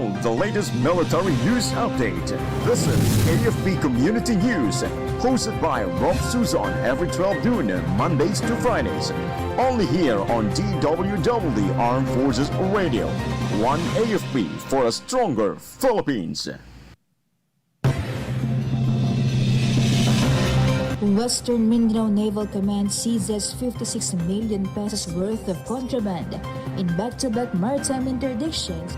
all the latest military news update. This is AFP Community News, hosted by Rofh Suzon every 12 noon, Mondays to Fridays. Only here on DWDD Armed Forces Radio. One AFP for a stronger Philippines. Western Mindanao Naval Command seizes 56 million pesos worth of contraband in back-to-back maritime interdictions.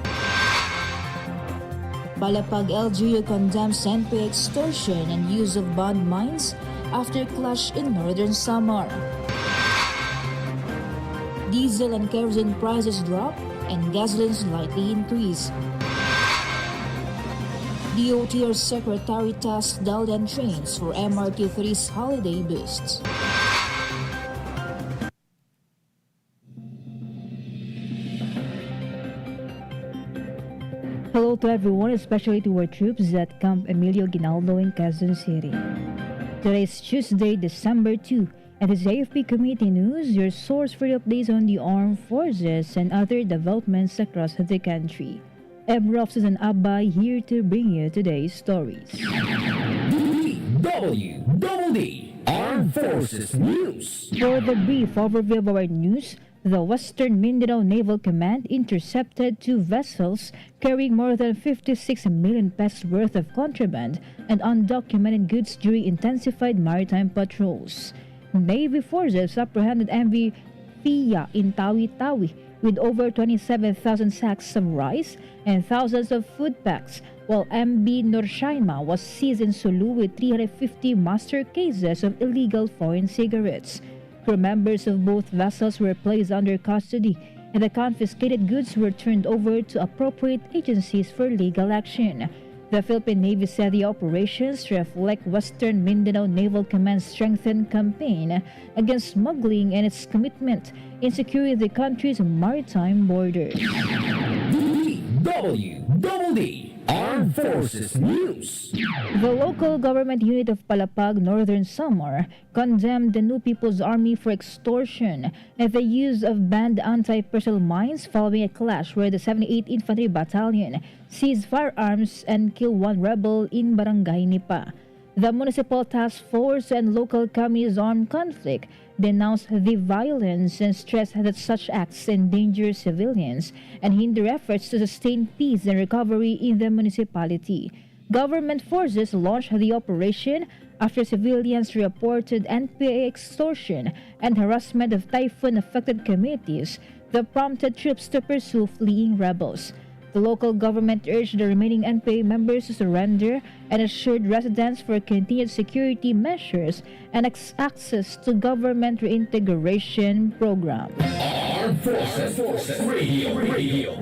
Palapag LGU condemns NPA extortion and use of bond mines after clash in northern Samar. Diesel and kerosene prices drop and gasoline slightly increase. DOTR Secretary tasks Dalian trains for MRT3's holiday boosts. Hello to everyone, especially to our troops at Camp Emilio Ginaldo in Quezon City. Today is Tuesday, December 2, and this is AFP Community News, your source for the updates on the armed forces and other developments across the country. I'm Rofh Suzon-Abay here to bring you today's stories. DWDD Armed Forces News. For the brief overview of our news, the Western Mindanao Naval Command intercepted 2 vessels carrying more than 56 million pesos worth of contraband and undocumented goods during intensified maritime patrols. Navy forces apprehended MV Fia in Tawi-Tawi with over 27,000 sacks of rice and thousands of food packs, while MB Norshaima was seized in Sulu with 350 master cases of illegal foreign cigarettes. Crew members of both vessels were placed under custody, and the confiscated goods were turned over to appropriate agencies for legal action. The Philippine Navy said the operations reflect Western Mindanao Naval Command's strengthened campaign against smuggling and its commitment in securing the country's maritime borders. DWDD Armed Forces News. The local government unit of Palapag, Northern Samar, condemned the New People's Army for extortion and the use of banned anti-personnel mines following a clash where the 78th Infantry Battalion seized firearms and killed 1 rebel in Barangay Nipa. The Municipal Task Force and local communities armed conflict denounced the violence and stressed that such acts endanger civilians and hinder efforts to sustain peace and recovery in the municipality. Government forces launched the operation after civilians reported NPA extortion and harassment of typhoon-affected communities that prompted troops to pursue fleeing rebels. The local government urged the remaining NPA members to surrender and assured residents for continued security measures and access to government reintegration programs. Armed Forces Radio.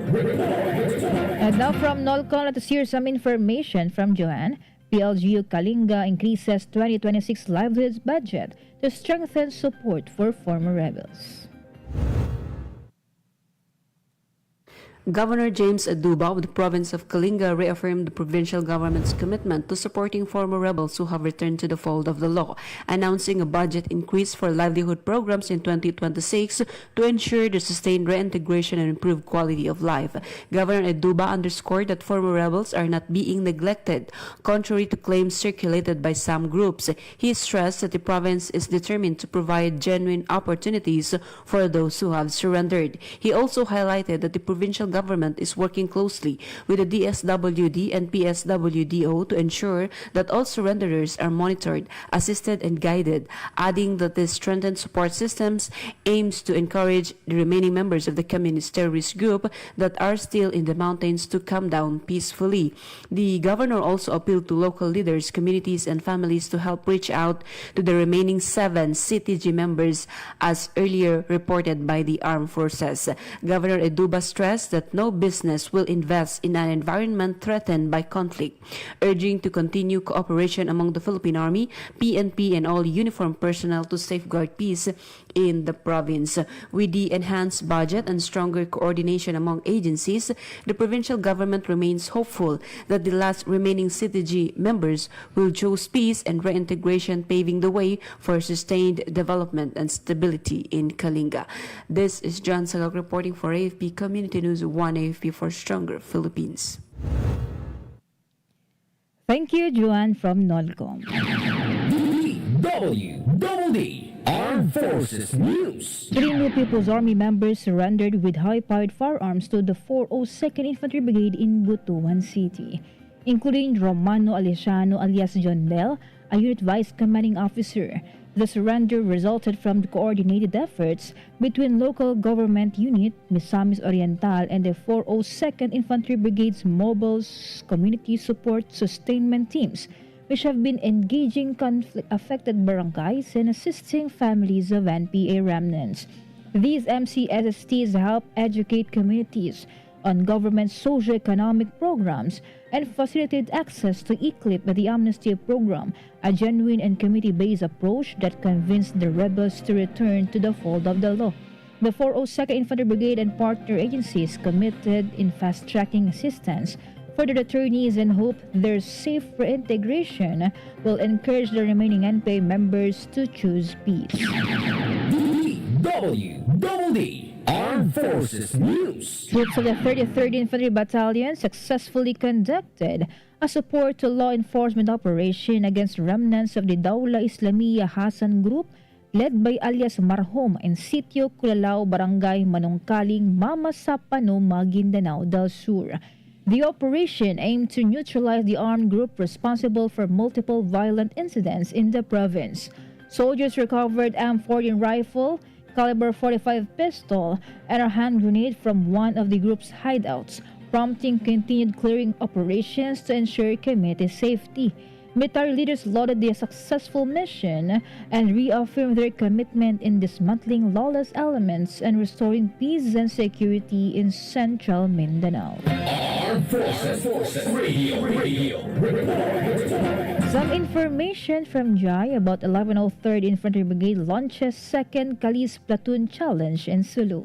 And now from NOLCON, let us hear some information from Joanne. PLGU Kalinga increases 2026 livelihoods budget to strengthen support for former rebels. Governor James Aduba of the province of Kalinga reaffirmed the provincial government's commitment to supporting former rebels who have returned to the fold of the law, announcing a budget increase for livelihood programs in 2026 to ensure the sustained reintegration and improved quality of life. Governor Aduba underscored that former rebels are not being neglected, contrary to claims circulated by some groups. He stressed that the province is determined to provide genuine opportunities for those who have surrendered. He also highlighted that the provincial government is working closely with the DSWD and PSWDO to ensure that all surrenderers are monitored, assisted, and guided, adding that this strengthened support systems aims to encourage the remaining members of the communist terrorist group that are still in the mountains to come down peacefully. The governor also appealed to local leaders, communities, and families to help reach out to the remaining 7 CTG members as earlier reported by the armed forces. Governor Aduba stressed that no business will invest in an environment threatened by conflict, urging to continue cooperation among the Philippine Army, PNP, and all uniformed personnel to safeguard peace in the province. With the enhanced budget and stronger coordination among agencies, the provincial government remains hopeful that the last remaining CTG members will choose peace and reintegration, paving the way for sustained development and stability in Kalinga. This is John Salog reporting for AFP Community News One AFP for Stronger Philippines. Thank you, Joanne from NOLCOM. DWDD Armed Forces News. 3 new People's Army members surrendered with high-powered firearms to the 402nd Infantry Brigade in Butuan City, including Romano Alesiano alias John Bell, a unit vice commanding officer. The surrender resulted from the coordinated efforts between local government unit Misamis Oriental and the 402nd Infantry Brigade's mobile community support sustainment teams, which have been engaging conflict-affected barangays and assisting families of NPA remnants. These MCSSTs help educate communities on government socio-economic programs and facilitate access to ECLIP, the amnesty program, a genuine and community-based approach that convinced the rebels to return to the fold of the law. The 402nd Infantry Brigade and partner agencies committed in fast-tracking assistance for the returnees and hope their safe reintegration will encourage the remaining NPA members to choose peace. DWDD Armed Forces News. Troops of the 33rd Infantry Battalion successfully conducted a support to law enforcement operation against remnants of the Dawla Islamiyah Hasan Group led by alias Marhum in Sitio Culalao, Barangay Manungkaling, Mamasapano, Maguindanao del Sur. The operation aimed to neutralize the armed group responsible for multiple violent incidents in the province. Soldiers recovered M14 rifle, caliber 45 pistol, and a hand grenade from one of the group's hideouts, prompting continued clearing operations to ensure community safety. Military leaders lauded the successful mission and reaffirmed their commitment in dismantling lawless elements and restoring peace and security in central Mindanao. Armed Forces Radio. Some information from Jai about 1103rd Infantry Brigade launches second Kalis Platoon Challenge in Sulu.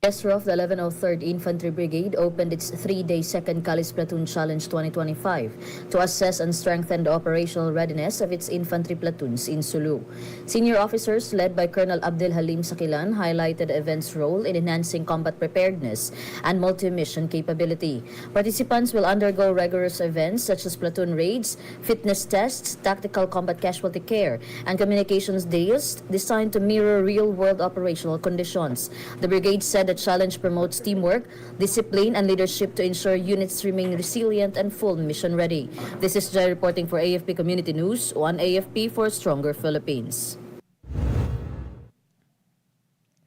Rofh, the 1103rd Infantry Brigade, opened its 3-day Second Kalis Platoon Challenge 2025 to assess and strengthen the operational readiness of its infantry platoons in Sulu. Senior officers led by Colonel Abdel Halim Sakilan highlighted the event's role in enhancing combat preparedness and multi-mission capability. Participants will undergo rigorous events such as platoon raids, fitness tests, tactical combat casualty care, and communications days designed to mirror real-world operational conditions. The brigade said the challenge promotes teamwork, discipline, and leadership to ensure units remain resilient and full mission ready. This is Jai reporting for AFP Community News, One AFP for Stronger Philippines.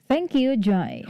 Thank you, Jai.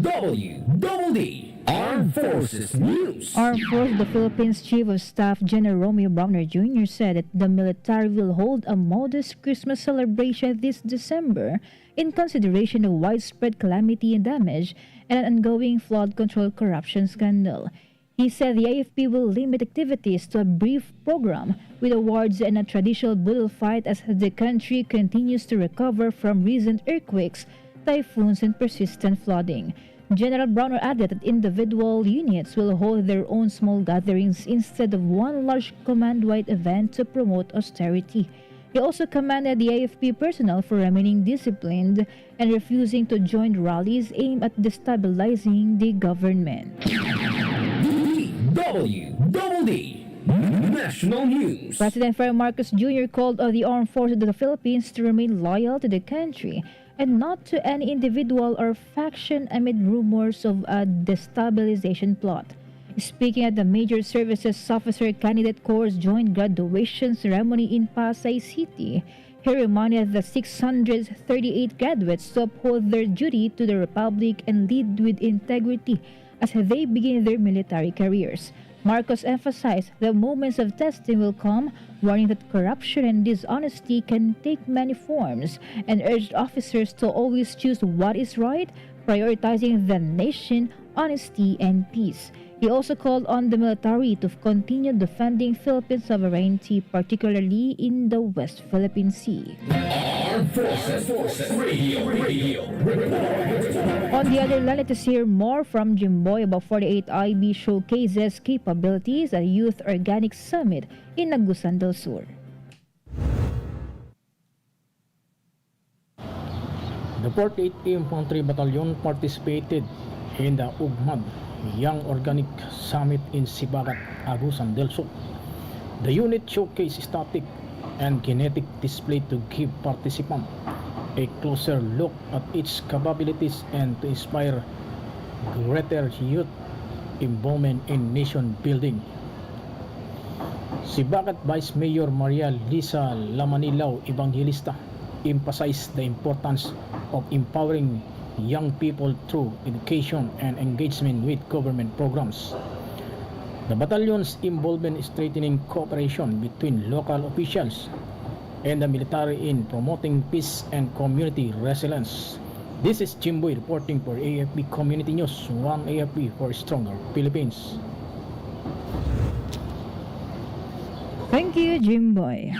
DWDD Armed Forces News. Armed Forces of the Philippines Chief of Staff General Romeo Browner Jr. said that the military will hold a modest Christmas celebration this December in consideration of widespread calamity and damage and an ongoing flood control corruption scandal. He said the AFP will limit activities to a brief program with awards and a traditional budol fight as the country continues to recover from recent earthquakes, typhoons, and persistent flooding. General Browner added that individual units will hold their own small gatherings instead of one large command-wide event to promote austerity. He also commended the AFP personnel for remaining disciplined and refusing to join rallies aimed at destabilizing the government. DWDD National News. President Ferdinand Marcos Jr. called on the armed forces of the Philippines to remain loyal to the country and not to any individual or faction amid rumors of a destabilization plot. Speaking at the Major Services Officer Candidate Corps joint graduation ceremony in Pasay City, he reminded the 638 graduates to uphold their duty to the Republic and lead with integrity as they begin their military careers. Marcos emphasized that moments of testing will come, warning that corruption and dishonesty can take many forms, and urged officers to always choose what is right, prioritizing the nation, honesty, and peace. He also called on the military to continue defending Philippine sovereignty, particularly in the West Philippine Sea. Armed Forces Radio. On the other hand, let us hear more from Jimboy about 48 IB showcases capabilities at Youth Organic Summit in Agusan del Sur. The 48th Infantry Battalion participated in the UGMAD Young Organic Summit in Sibagat, Agusan del Sur. The unit showcased static and kinetic display to give participants a closer look at its capabilities and to inspire greater youth involvement in nation building. Sibagat Vice Mayor Maria Lisa Lamanilaw Evangelista emphasized the importance of empowering young people through education and engagement with government programs. The battalion's involvement in strengthening cooperation between local officials and the military in promoting peace and community resilience. This is Jimboy reporting for AFP Community News, one AFP for stronger Philippines. Thank you, Jimboy.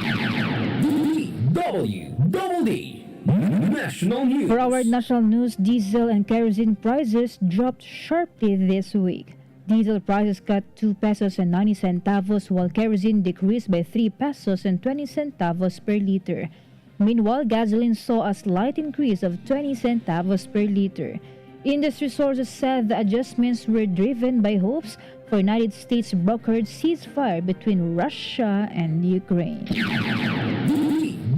DWDD National News. For our national news, diesel and kerosene prices dropped sharply this week. Diesel prices cut 2 pesos and 90 centavos while kerosene decreased by 3 pesos and 20 centavos per liter. Meanwhile, gasoline saw a slight increase of 20 centavos per liter. Industry sources said the adjustments were driven by hopes for United States brokered ceasefire between Russia and Ukraine.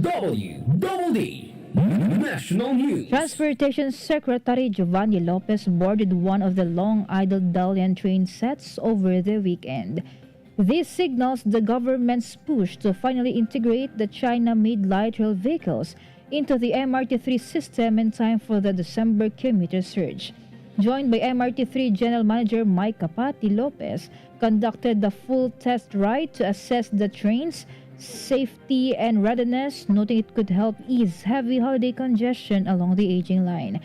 DWDD National News. Transportation Secretary Giovanni Lopez boarded one of the long-idle Dalian train sets over the weekend. This signals the government's push to finally integrate the China-made light rail vehicles into the MRT-3 system in time for the December commuter surge. Joined by MRT-3 General Manager Mike Capati, Lopez conducted the full test ride to assess the train's safety and readiness, noting it could help ease heavy holiday congestion along the aging line.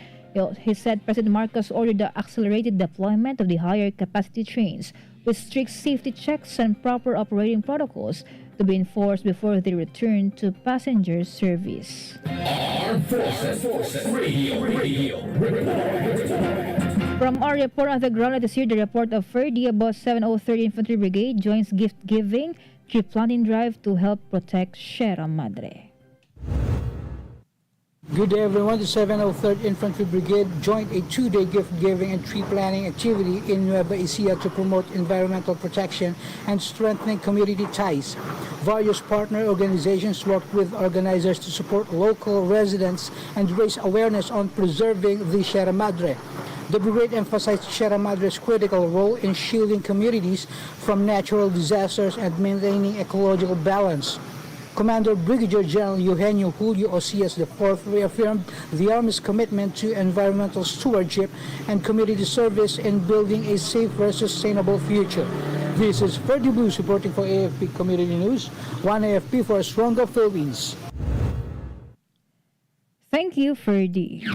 He said President Marcos ordered the accelerated deployment of the higher capacity trains with strict safety checks and proper operating protocols to be enforced before they return to passenger service. Armed Forces Radio Report. From our report on the ground, let us hear the report of Ferdy about 703rd Infantry Brigade joins gift giving tree planting drive to help protect Sierra Madre. Good day everyone, the 703rd Infantry Brigade joined a 2-day gift-giving and tree planting activity in Nueva Ecija to promote environmental protection and strengthening community ties. Various partner organizations worked with organizers to support local residents and raise awareness on preserving the Sierra Madre. The brigade emphasized Sierra Madre's critical role in shielding communities from natural disasters and maintaining ecological balance. Commander Brigadier General Eugenio Julio Osias IV reaffirmed the Army's commitment to environmental stewardship and community service in building a safer, sustainable future. This is Ferdy Blues reporting for AFP Community News, one AFP for a stronger Philippines. Thank you, Ferdy.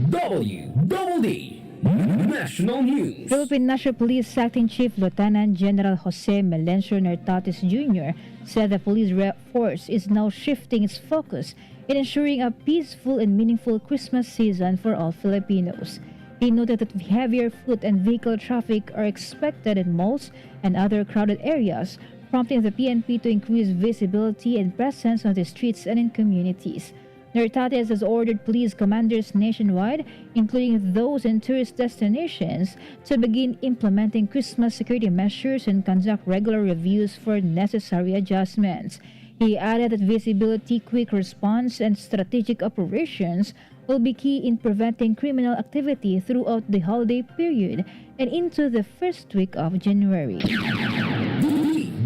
DWDD National News. Philippine National Police Acting Chief Lieutenant General Jose Melencio Nartates Jr. said the police force is now shifting its focus in ensuring a peaceful and meaningful Christmas season for all Filipinos. He noted that heavier foot and vehicle traffic are expected in malls and other crowded areas, prompting the PNP to increase visibility and presence on the streets and in communities. Nartates has ordered police commanders nationwide, including those in tourist destinations, to begin implementing Christmas security measures and conduct regular reviews for necessary adjustments. He added that visibility, quick response, and strategic operations will be key in preventing criminal activity throughout the holiday period and into the first week of January.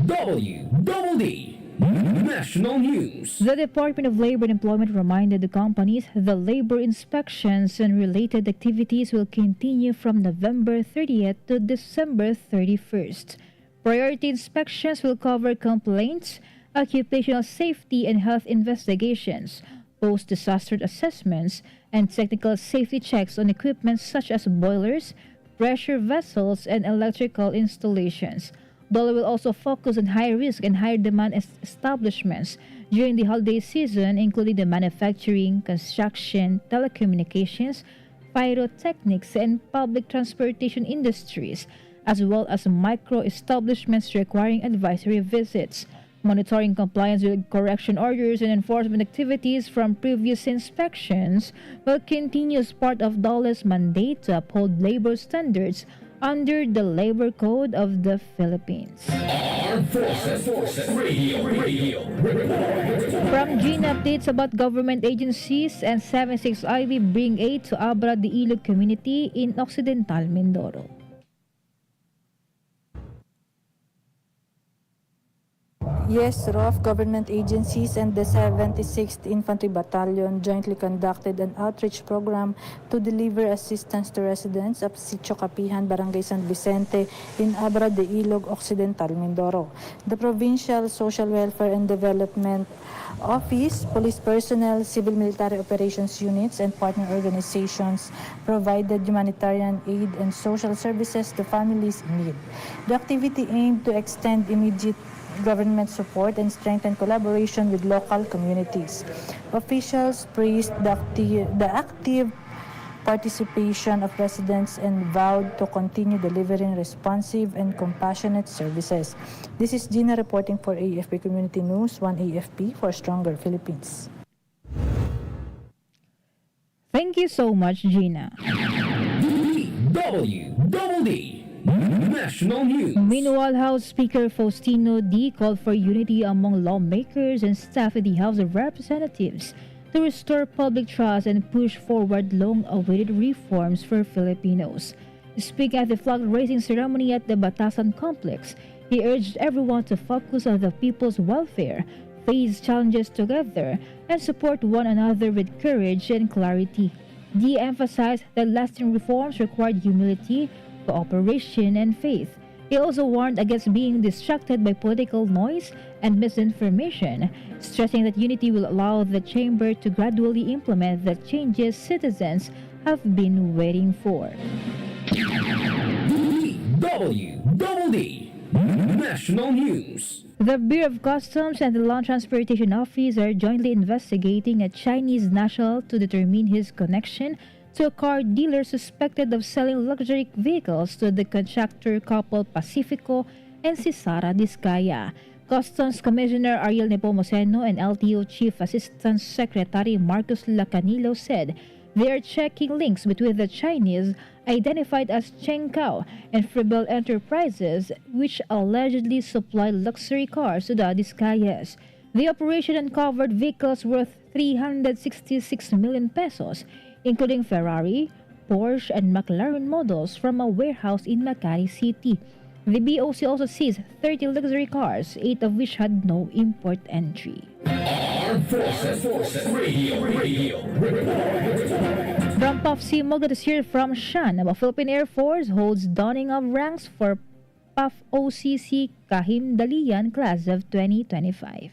DWDD National News. The Department of Labor and Employment reminded the companies the labor inspections and related activities will continue from November 30th to December 31st. Priority inspections will cover complaints, occupational safety and health investigations, post-disaster assessments, and technical safety checks on equipment such as boilers, pressure vessels, and electrical installations. DOLE will also focus on high-risk and high-demand establishments during the holiday season, including the manufacturing, construction, telecommunications, pyrotechnics, and public transportation industries, as well as micro-establishments requiring advisory visits. Monitoring compliance with correction orders and enforcement activities from previous inspections will continue as part of DOLE's mandate to uphold labor standards under the Labor Code of the Philippines. Armed Forces Radio Report. From Gene updates about government agencies and 76IB bring aid to Abra de Ilog community in Occidental Mindoro. Yes, Rofh, government agencies and the 76th Infantry Battalion jointly conducted an outreach program to deliver assistance to residents of Sitio Kapihan, Barangay San Vicente in Abra de Ilog, Occidental Mindoro. The Provincial Social Welfare and Development Office, police personnel, civil military operations units, and partner organizations provided humanitarian aid and social services to families in need. The activity aimed to extend immediate government support and strengthen collaboration with local communities. Officials praised the active participation of residents and vowed to continue delivering responsive and compassionate services. This is Gina reporting for AFP Community News, 1 AFP for Stronger Philippines. Thank you so much, Gina. DWDD National News. Meanwhile, House Speaker Faustino D. called for unity among lawmakers and staff in the House of Representatives to restore public trust and push forward long-awaited reforms for Filipinos. Speaking at the flag-raising ceremony at the Batasan complex, he urged everyone to focus on the people's welfare, face challenges together, and support one another with courage and clarity. D emphasized that lasting reforms required humility, cooperation, and faith. He also warned against being distracted by political noise and misinformation, stressing that unity will allow the chamber to gradually implement the changes citizens have been waiting for. DWDD National News. The Bureau of Customs and the Land Transportation Office are jointly investigating a Chinese national to determine his connection to a car dealer suspected of selling luxury vehicles to the contractor couple Pacifico and Sara Diskaya. Customs Commissioner Ariel Nepomuceno and LTO Chief Assistant Secretary Marcos Lacanilo said they are checking links between the Chinese, identified as Cheng Kao, and Fribel Enterprises, which allegedly supply luxury cars to the Diskayas. The operation uncovered vehicles worth 366 million pesos, including Ferrari, Porsche, and McLaren models from a warehouse in Makati City. The BOC also seized 30 luxury cars, 8 of which had no import entry. Armed Forces Radio Report. From PAF Mogul, to hear from Shan, the Philippine Air Force holds donning of ranks for PAF OCC Kahim Dalian class of 2025.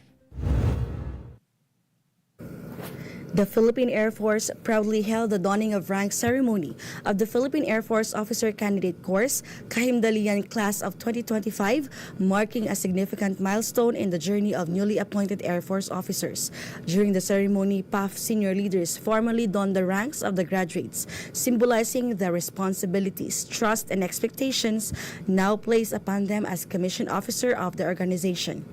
The Philippine Air Force proudly held the donning of rank ceremony of the Philippine Air Force Officer Candidate Course, Kahimdalian Class of 2025, marking a significant milestone in the journey of newly appointed Air Force officers. During the ceremony, PAF senior leaders formally donned the ranks of the graduates, symbolizing the responsibilities, trust, and expectations now placed upon them as commissioned officer of the organization.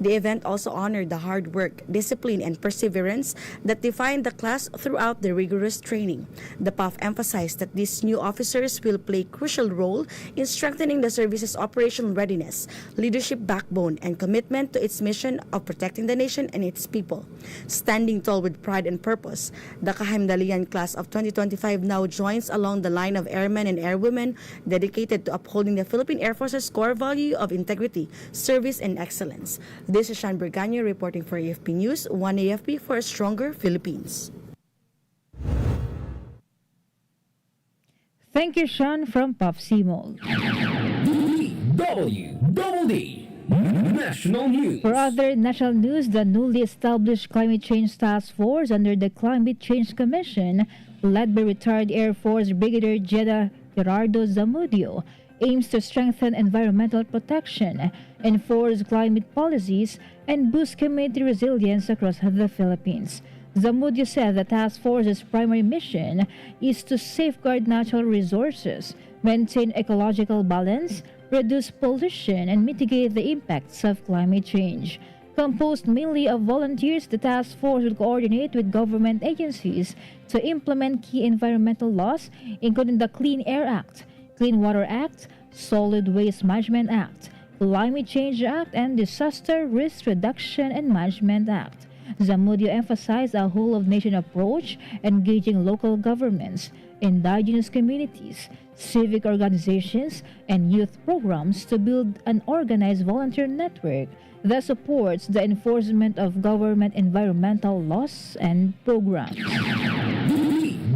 The event also honored the hard work, discipline, and perseverance that defined the class throughout the rigorous training. The PAF emphasized that these new officers will play a crucial role in strengthening the service's operational readiness, leadership backbone, and commitment to its mission of protecting the nation and its people. Standing tall with pride and purpose, the Kahimdalian class of 2025 now joins along the line of airmen and airwomen dedicated to upholding the Philippine Air Force's core value of integrity, service, and excellence. This is Shan Berganyo reporting for AFP News, 1 AFP for a stronger Philippines. Thank you, Sean, from PAF Simol. DWDD National News. For other national news, the newly established Climate Change Task Force under the Climate Change Commission, led by retired Air Force Brigadier General Gerardo Zamudio, aims to strengthen environmental protection, enforce climate policies, and boost community resilience across the Philippines. Zamudio said the task force's primary mission is to safeguard natural resources, maintain ecological balance, reduce pollution, and mitigate the impacts of climate change. Composed mainly of volunteers, the task force will coordinate with government agencies to implement key environmental laws, including the Clean Air Act, Clean Water Act, Solid Waste Management Act, Climate Change Act, and Disaster Risk Reduction and Management Act. Zamudio emphasized a whole-of-nation approach, engaging local governments, indigenous communities, civic organizations, and youth programs to build an organized volunteer network that supports the enforcement of government environmental laws and programs.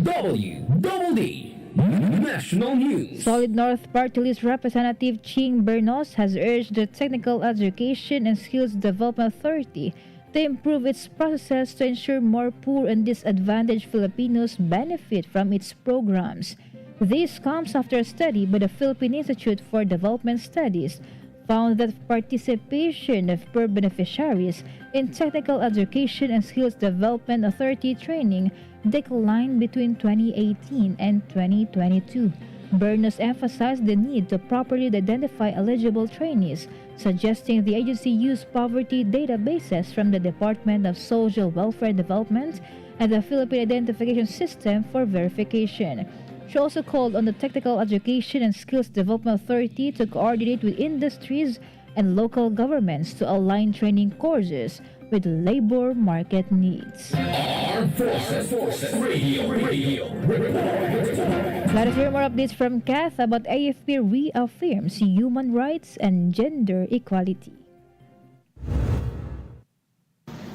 DWDD National News. Solid North Party List Representative Ching Bernos has urged the Technical Education and Skills Development Authority to improve its processes to ensure more poor and disadvantaged Filipinos benefit from its programs. This comes after a study by the Philippine Institute for Development Studies found that participation of poor beneficiaries in Technical Education and Skills Development Authority training declined between 2018 and 2022. Bernos emphasized the need to properly identify eligible trainees, suggesting the agency use poverty databases from the Department of Social Welfare Development and the Philippine Identification System for verification. She also called on the Technical Education and Skills Development Authority to coordinate with industries and local governments to align training courses with labor market needs. Armed Forces Radio. Let us hear more updates from Kath about AFP reaffirms human rights and gender equality.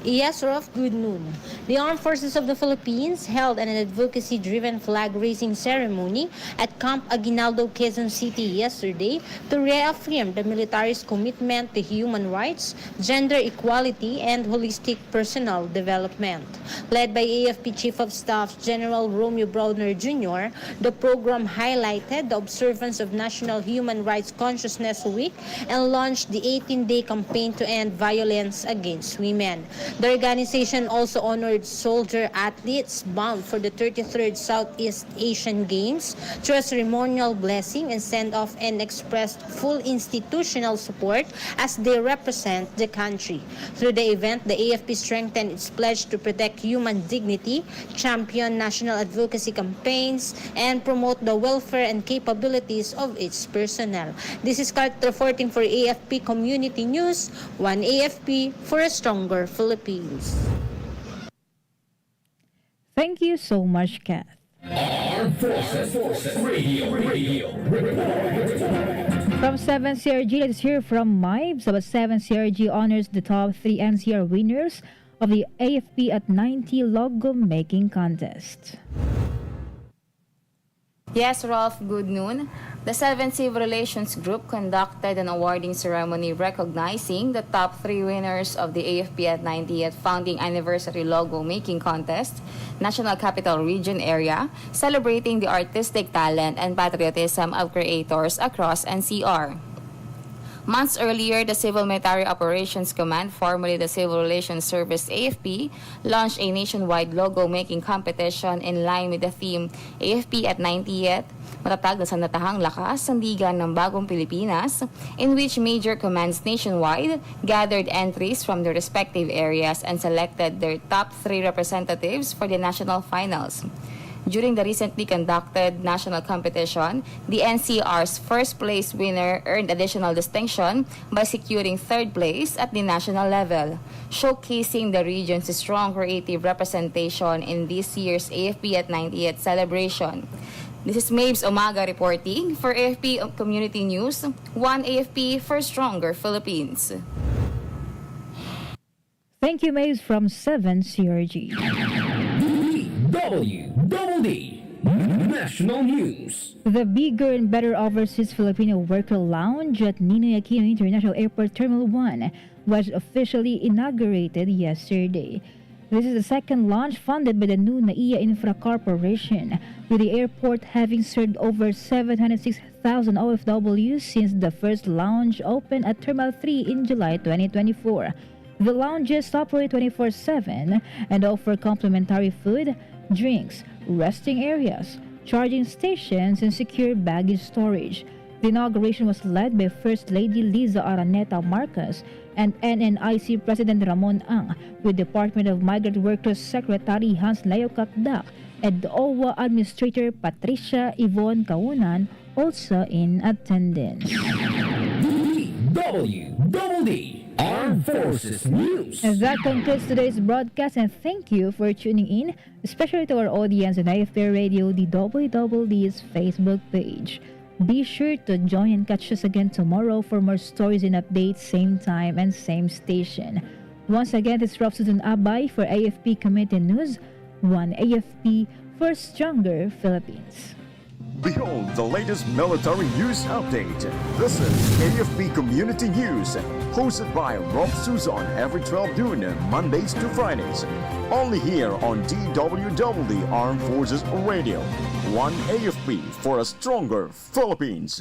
Yes, Rofh, good noon. The Armed Forces of the Philippines held an advocacy-driven flag-raising ceremony at Camp Aguinaldo, Quezon City yesterday to reaffirm the military's commitment to human rights, gender equality, and holistic personal development. Led by AFP Chief of Staff General Romeo Brodner Jr., the program highlighted the observance of National Human Rights Consciousness Week and launched the 18-day campaign to end violence against women. The organization also honored soldier athletes bound for the 33rd Southeast Asian Games through a ceremonial blessing and send-off, and expressed full institutional support as they represent the country. Through the event, the AFP strengthened its pledge to protect human dignity, champion national advocacy campaigns, and promote the welfare and capabilities of its personnel. This is Kat reporting for AFP Community News, one AFP for a stronger Philippines. Thank you so much, Kath. Armed Forces Radio. From 7 CRG, let's hear from Mibes about 7 CRG honors the top 3 NCR winners of the AFP at 90 logo making contest. Yes, Rofh, good noon. The 7 Civil Relations Group conducted an awarding ceremony recognizing the top 3 winners of the AFP at 90th Founding Anniversary Logo Making Contest, National Capital Region area, celebrating the artistic talent and patriotism of creators across NCR. Months earlier, the Civil Military Operations Command, formerly the Civil Relations Service AFP, launched a nationwide logo-making competition in line with the theme AFP at 90th, matatag na sandatahang lakas, sandigan ng bagong Pilipinas, in which major commands nationwide gathered entries from their respective areas and selected their top 3 representatives for the national finals. During the recently conducted national competition, the NCR's first place winner earned additional distinction by securing 3rd place at the national level, showcasing the region's strong creative representation in this year's AFP at 90th celebration. This is Mabes Umaga reporting for AFP Community News, one AFP for stronger Philippines. Thank you, Mabes, from 7 CRG. DWDD National News. The bigger and better overseas Filipino worker lounge at Ninoy Aquino International Airport Terminal 1 was officially inaugurated yesterday. This is the second launch funded by the new NAIA Infra Corporation, with the airport having served over 706,000 OFWs since the first lounge opened at Terminal 3 in July 2024. The lounges operate 24/7 and offer complimentary food, drinks, resting areas, charging stations, and secure baggage storage. The inauguration was led by First Lady Liza Araneta Marcos and NNIC President Ramon Ang, with Department of Migrant Workers Secretary Hans Leo Kakdak and OWA Administrator Patricia Yvonne Kaunan also in attendance. DWDD Armed Forces News. And that concludes today's broadcast, and thank you for tuning in, especially to our audience on AFP Radio, the WWD's Facebook page. Be sure to join and catch us again tomorrow for more stories and updates, same time and same station. Once again, it's Rofh Suzon-Abay for AFP Community News, one AFP for stronger Philippines. Behold the latest military news update. This is AFP Community News, hosted by Rofh Suzon every 12 noon, Mondays to Fridays. Only here on DWDD Armed Forces Radio. One AFP for a stronger Philippines.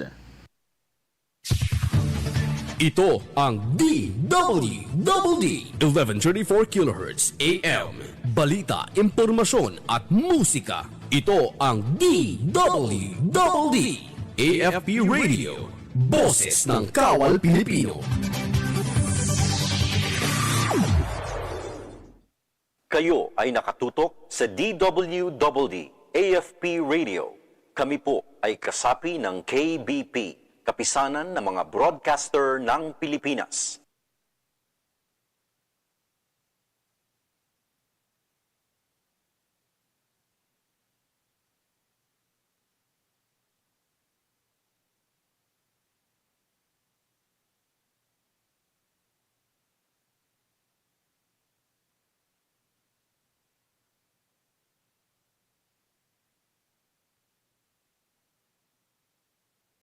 Ito ang DWDD 1134 kHz AM. Balita, impormasyon at musika. Ito ang DWDD AFP Radio. Boses ng Kawal Pilipino. Kayo ay nakatutok sa DWDD AFP Radio. Kami po ay kasapi ng KBP, Kapisanan ng mga Broadcaster ng Pilipinas.